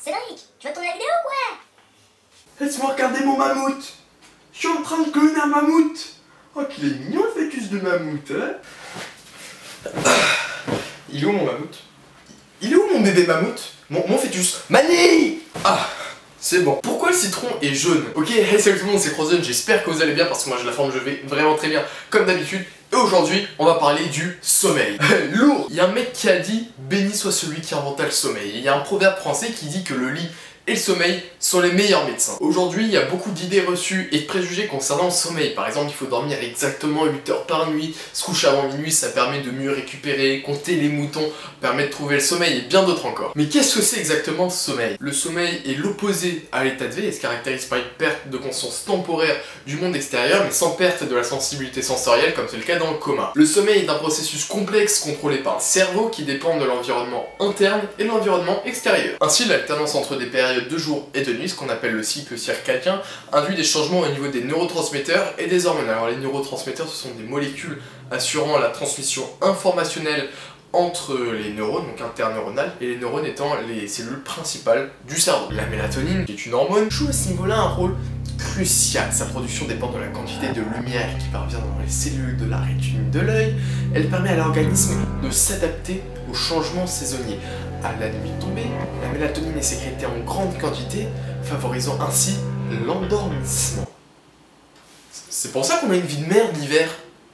Cédric, tu vas tourner la vidéo ou quoi? Laisse-moi regarder mon mammouth. Je suis en train de cloner un mammouth. Oh, qu'il est mignon le fœtus de mammouth, hein. Il est où mon mammouth? Il est où mon bébé mammouth? Mon fœtus? Mani! Ah, c'est bon. Pourquoi le citron est jaune? Ok, hey, salut tout le monde, c'est Frozen, j'espère que vous allez bien parce que moi j'ai la forme, je vais vraiment très bien comme d'habitude. Et aujourd'hui, on va parler du sommeil. Lourd! Il y a un mec qui a dit « Béni soit celui qui inventa le sommeil ». Il y a un proverbe français qui dit que le lit et le sommeil sont les meilleurs médecins. Aujourd'hui, il y a beaucoup d'idées reçues et de préjugés concernant le sommeil. Par exemple, il faut dormir exactement 8 heures par nuit, se coucher avant minuit, ça permet de mieux récupérer, compter les moutons, permet de trouver le sommeil et bien d'autres encore. Mais qu'est-ce que c'est exactement ce sommeil? Le sommeil est l'opposé à l'état de veille et se caractérise par une perte de conscience temporaire du monde extérieur, mais sans perte de la sensibilité sensorielle comme c'est le cas dans le coma. Le sommeil est un processus complexe contrôlé par le cerveau qui dépend de l'environnement interne et de l'environnement extérieur. Ainsi, l'alternance entre des périodes de jour et de nuit, ce qu'on appelle le cycle circadien, induit des changements au niveau des neurotransmetteurs et des hormones. Alors les neurotransmetteurs, ce sont des molécules assurant la transmission informationnelle entre les neurones, donc interneuronales, et les neurones étant les cellules principales du cerveau. La mélatonine, qui est une hormone, joue à ce niveau-là un rôle crucial. Sa production dépend de la quantité de lumière qui parvient dans les cellules de la rétine de l'œil. Elle permet à l'organisme de s'adapter aux changements saisonniers. À la nuit tombée, la mélatonine est sécrétée en grande quantité, favorisant ainsi l'endormissement. C'est pour ça qu'on a une vie de merde l'hiver.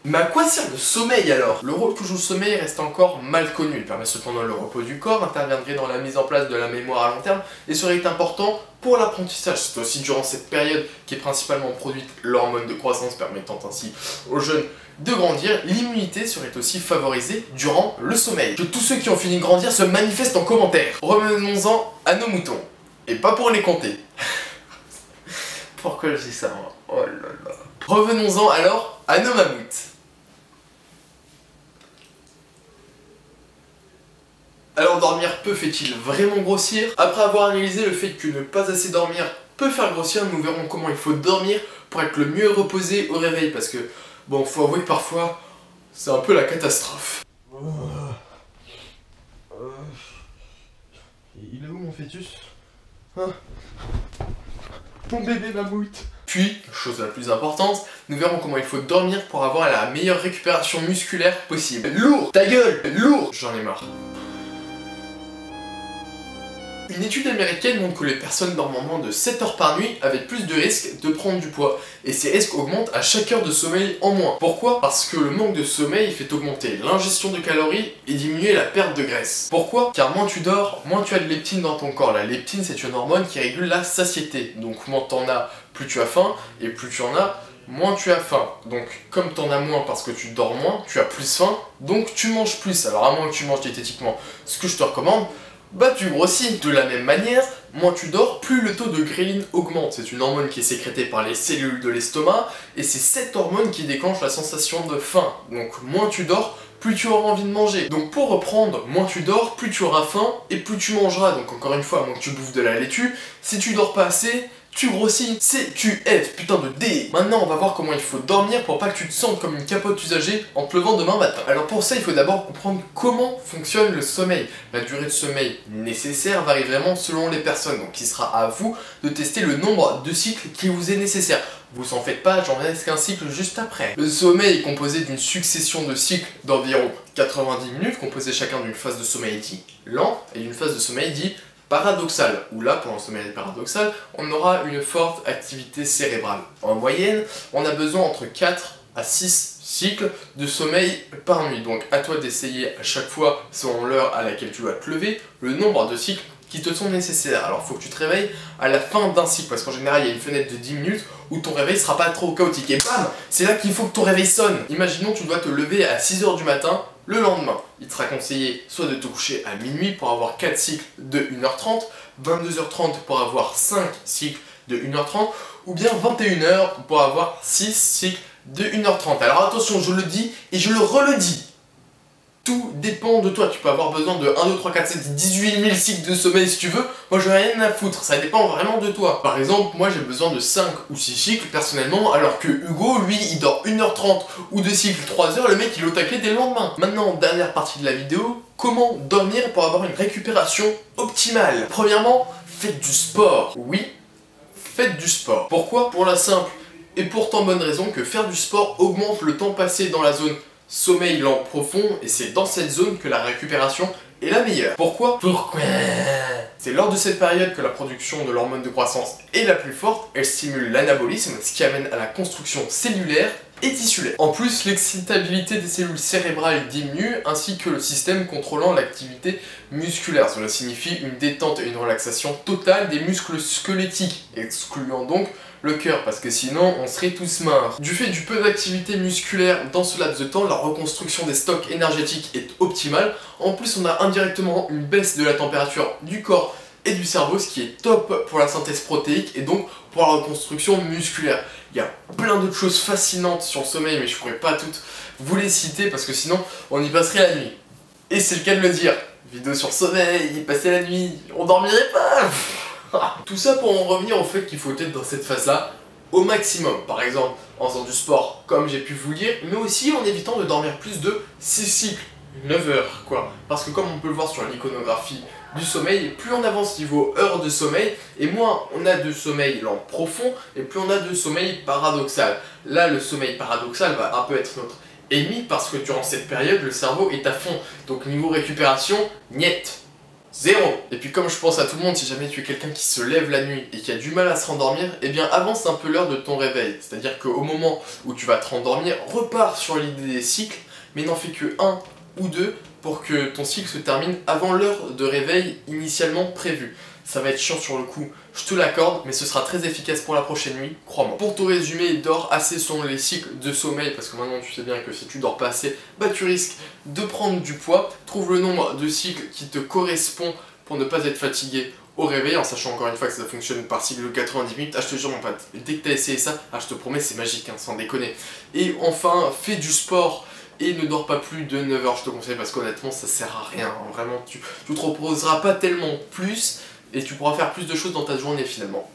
Mais à quoi sert le sommeil alors? Le rôle que joue le sommeil reste encore mal connu. Il permet cependant le repos du corps, interviendrait dans la mise en place de la mémoire à long terme et serait important pour l'apprentissage. C'est aussi durant cette période qu'est principalement produite l'hormone de croissance, permettant ainsi aux jeunes de grandir. L'immunité serait aussi favorisée durant le sommeil. Que tous ceux qui ont fini de grandir se manifestent en commentaire. Revenons-en à nos moutons. Et pas pour les compter. Pourquoi je dis ça moi? Oh là là. Revenons-en alors à nos mammouths. Alors dormir peu fait-il vraiment grossir? Après avoir analysé le fait que ne pas assez dormir peut faire grossir, nous verrons comment il faut dormir pour être le mieux reposé au réveil, parce que bon, faut avouer que parfois c'est un peu la catastrophe. Il est où mon fœtus? Hein? Mon bébé mammouth. Puis, chose la plus importante, nous verrons comment il faut dormir pour avoir la meilleure récupération musculaire possible. Lourd! Ta gueule! Lourd! J'en ai marre. Une étude américaine montre que les personnes dormant moins de 7 heures par nuit avaient plus de risques de prendre du poids. Et ces risques augmentent à chaque heure de sommeil en moins. Pourquoi? Parce que le manque de sommeil fait augmenter l'ingestion de calories et diminuer la perte de graisse. Pourquoi? Car moins tu dors, moins tu as de leptine dans ton corps. La leptine, c'est une hormone qui régule la satiété. Donc moins t'en as, plus tu as faim, et plus tu en as, moins tu as faim. Donc comme t'en as moins parce que tu dors moins, tu as plus faim, donc tu manges plus. Alors à moins que tu manges diététiquement, ce que je te recommande, bah tu grossis. De la même manière, moins tu dors, plus le taux de gréline augmente. C'est une hormone qui est sécrétée par les cellules de l'estomac, et c'est cette hormone qui déclenche la sensation de faim. Donc moins tu dors, plus tu auras envie de manger. Donc pour reprendre, moins tu dors, plus tu auras faim, et plus tu mangeras. Donc encore une fois, moins que tu bouffes de la laitue, si tu dors pas assez, tu grossis, CQF, putain de D. Maintenant, on va voir comment il faut dormir pour pas que tu te sentes comme une capote usagée en te levant demain matin. Alors pour ça, il faut d'abord comprendre comment fonctionne le sommeil. La durée de sommeil nécessaire varie vraiment selon les personnes, donc il sera à vous de tester le nombre de cycles qui vous est nécessaire. Vous en faites pas, j'en laisse qu'un cycle juste après. Le sommeil est composé d'une succession de cycles d'environ 90 minutes, composés chacun d'une phase de sommeil dit lent et d'une phase de sommeil dit paradoxal, où là, pendant le sommeil paradoxal, on aura une forte activité cérébrale. En moyenne, on a besoin entre 4 à 6 cycles de sommeil par nuit. Donc à toi d'essayer à chaque fois, selon l'heure à laquelle tu vas te lever, le nombre de cycles qui te sont nécessaires. Alors il faut que tu te réveilles à la fin d'un cycle, parce qu'en général il y a une fenêtre de 10 minutes où ton réveil sera pas trop chaotique. Et bam, c'est là qu'il faut que ton réveil sonne. Imaginons que tu dois te lever à 6 h du matin, le lendemain. Il te sera conseillé soit de te coucher à minuit pour avoir 4 cycles de 1h30, 22h30 pour avoir 5 cycles de 1h30, ou bien 21h pour avoir 6 cycles de 1h30. Alors attention, je le dis et je le redis. Tout dépend de toi, tu peux avoir besoin de 1, 2, 3, 4, 7, 18 000 cycles de sommeil si tu veux, moi j'ai rien à foutre, ça dépend vraiment de toi. Par exemple, moi j'ai besoin de 5 ou 6 cycles personnellement, alors que Hugo, lui, il dort 1h30 ou 2 cycles 3 h, le mec il est au taquet dès le lendemain. Maintenant, dernière partie de la vidéo, comment dormir pour avoir une récupération optimale. Premièrement, faites du sport. Oui, faites du sport. Pourquoi? Pour la simple et pourtant bonne raison que faire du sport augmente le temps passé dans la zone sommeil lent profond, et c'est dans cette zone que la récupération est la meilleure. Pourquoi? C'est lors de cette période que la production de l'hormone de croissance est la plus forte, elle stimule l'anabolisme, ce qui amène à la construction cellulaire et tissulaire. En plus, l'excitabilité des cellules cérébrales diminue, ainsi que le système contrôlant l'activité musculaire. Cela signifie une détente et une relaxation totale des muscles squelettiques, excluant donc le cœur, parce que sinon on serait tous morts. Du fait du peu d'activité musculaire dans ce laps de temps, la reconstruction des stocks énergétiques est optimale. En plus, on a indirectement une baisse de la température du corps et du cerveau, ce qui est top pour la synthèse protéique et donc pour la reconstruction musculaire. Il y a plein d'autres choses fascinantes sur le sommeil, mais je pourrais pas toutes vous les citer parce que sinon on y passerait la nuit. Et c'est le cas de le dire. Vidéo sur le sommeil, passer la nuit, on dormirait pas. Tout ça pour en revenir au fait qu'il faut être dans cette phase-là au maximum. Par exemple, en faisant du sport, comme j'ai pu vous le dire, mais aussi en évitant de dormir plus de 6 cycles, 9 heures quoi. Parce que comme on peut le voir sur l'iconographie du sommeil, plus on avance niveau heures de sommeil, et moins on a de sommeil lent profond, et plus on a de sommeil paradoxal. Là, le sommeil paradoxal va un peu être notre ennemi, parce que durant cette période, le cerveau est à fond. Donc niveau récupération, niet. Zéro. Et puis comme je pense à tout le monde, si jamais tu es quelqu'un qui se lève la nuit et qui a du mal à se rendormir, eh bien avance un peu l'heure de ton réveil. C'est-à-dire qu'au moment où tu vas te rendormir, repars sur l'idée des cycles, mais n'en fais que 1 ou 2 pour que ton cycle se termine avant l'heure de réveil initialement prévue. Ça va être chiant sur le coup, je te l'accorde, mais ce sera très efficace pour la prochaine nuit, crois-moi. Pour te résumer, dors assez selon les cycles de sommeil, parce que maintenant tu sais bien que si tu dors pas assez, bah tu risques de prendre du poids. Trouve le nombre de cycles qui te correspond pour ne pas être fatigué au réveil, en sachant encore une fois que ça fonctionne par cycle de 90 minutes. Ah, je te jure mon pote, dès que t'as essayé ça, ah, je te promets c'est magique, hein, sans déconner. Et enfin, fais du sport. Et ne dors pas plus de 9 heures, je te conseille, parce qu'honnêtement ça sert à rien, hein. Vraiment tu te reposeras pas tellement plus, et tu pourras faire plus de choses dans ta journée finalement.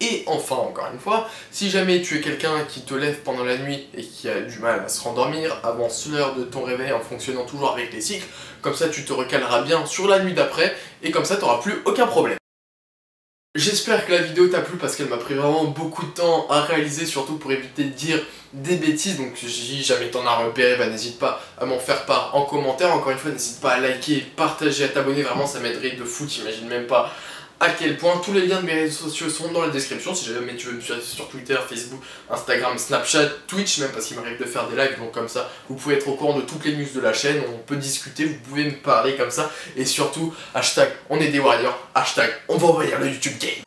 Et enfin, encore une fois, si jamais tu es quelqu'un qui te lève pendant la nuit et qui a du mal à se rendormir, avance l'heure de ton réveil en fonctionnant toujours avec les cycles, comme ça tu te recaleras bien sur la nuit d'après, et comme ça tu n'auras plus aucun problème. J'espère que la vidéo t'a plu parce qu'elle m'a pris vraiment beaucoup de temps à réaliser, surtout pour éviter de dire des bêtises. Donc si jamais t'en as repéré, bah n'hésite pas à m'en faire part en commentaire. Encore une fois, n'hésite pas à liker, partager, à t'abonner, vraiment ça m'aiderait de fou, t'imagines même pas à quel point. Tous les liens de mes réseaux sociaux sont dans la description. Si jamais tu veux me suivre sur Twitter, Facebook, Instagram, Snapchat, Twitch même, parce qu'il m'arrive de faire des lives, donc comme ça vous pouvez être au courant de toutes les news de la chaîne, on peut discuter, vous pouvez me parler comme ça, et surtout hashtag on est des warriors, hashtag on va envahir le YouTube game.